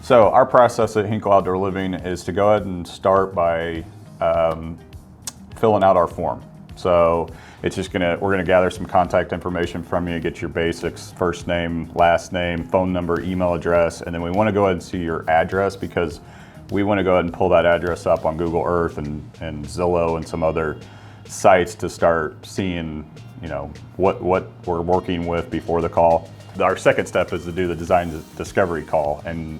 So our process at Hinkle Outdoor Living is to go ahead and start by filling out our form. So it's just we're gonna gather some contact information from you, get your basics, first name, last name, phone number, email address, and then we wanna go ahead and see your address because we wanna go ahead and pull that address up on Google Earth and Zillow and some other sites to start seeing, you know, what we're working with before the call. Our second step is to do the design discovery call, and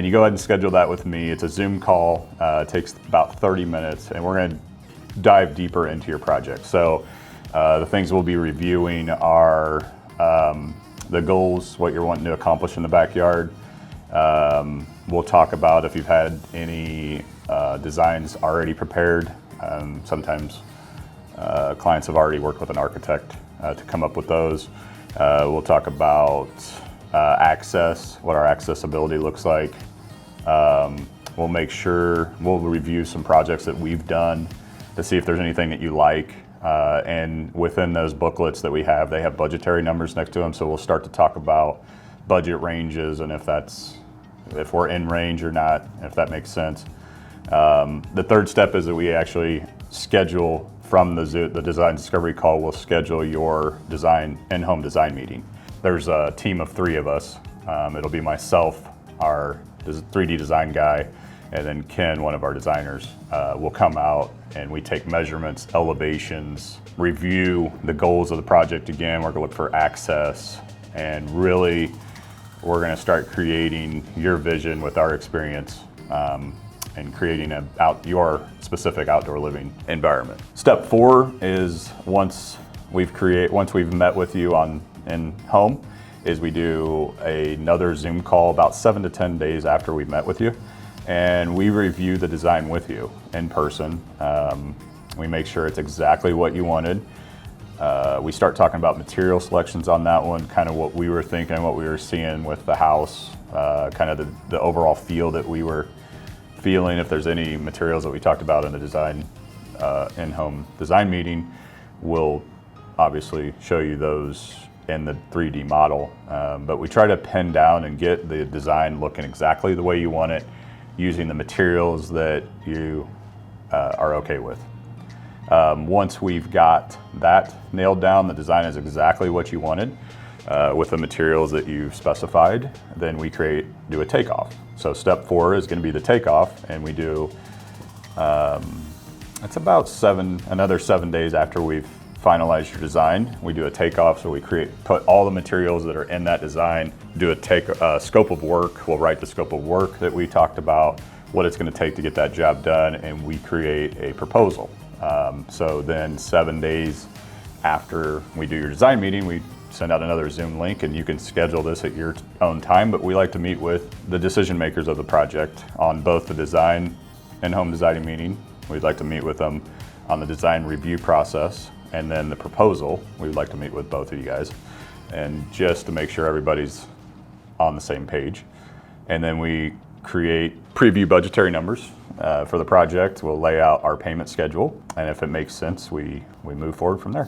you go ahead and schedule that with me. It's a Zoom call, it takes about 30 minutes, and we're gonna dive deeper into your project. So the things we'll be reviewing are the goals, what you're wanting to accomplish in the backyard. We'll talk about if you've had any designs already prepared. Sometimes clients have already worked with an architect to come up with those. We'll talk about access, what our accessibility looks like. We'll review some projects that we've done to see if there's anything that you like. And within those booklets that we have, they have budgetary numbers next to them. So we'll start to talk about budget ranges and if we're in range or not, if that makes sense. The third step is that we actually schedule from the design discovery call, we'll schedule your in-home design meeting. There's a team of 3 of us. It'll be myself, our 3D design guy, and then Ken, one of our designers, will come out and we take measurements, elevations, review the goals of the project again. We're gonna look for access, and really we're gonna start creating your vision with our experience and creating your specific outdoor living environment. Step 4 is once we've met with you in home, is we do another Zoom call about 7 to 10 days after we've met with you, and we review the design with you in person. We make sure it's exactly what you wanted. We start talking about material selections on that one, kind of what we were thinking, what we were seeing with the house, kind of the overall feel that we were feeling. If there's any materials that we talked about in the in-home design meeting, we'll obviously show you those in the 3D model. But we try to pin down and get the design looking exactly the way you want it, using the materials that you are okay with. Once we've got that nailed down, the design is exactly what you wanted with the materials that you've specified, then we do a takeoff. So step 4 is going to be the takeoff, and we do, it's about another 7 days after we've finalized your design. We do a takeoff, so we put all the materials that are in that design, do a scope of work. We'll write the scope of work that we talked about, what it's going to take to get that job done, and we create a proposal. So then 7 days after we do your design meeting, we send out another Zoom link, and you can schedule this at your own time, but we like to meet with the decision makers of the project on both the design and home designing meeting. We'd like to meet with them on the design review process, and then the proposal. We'd like to meet with both of you guys, and just to make sure everybody's on the same page. And then we preview budgetary numbers for the project. We'll lay out our payment schedule, and if it makes sense, we move forward from there.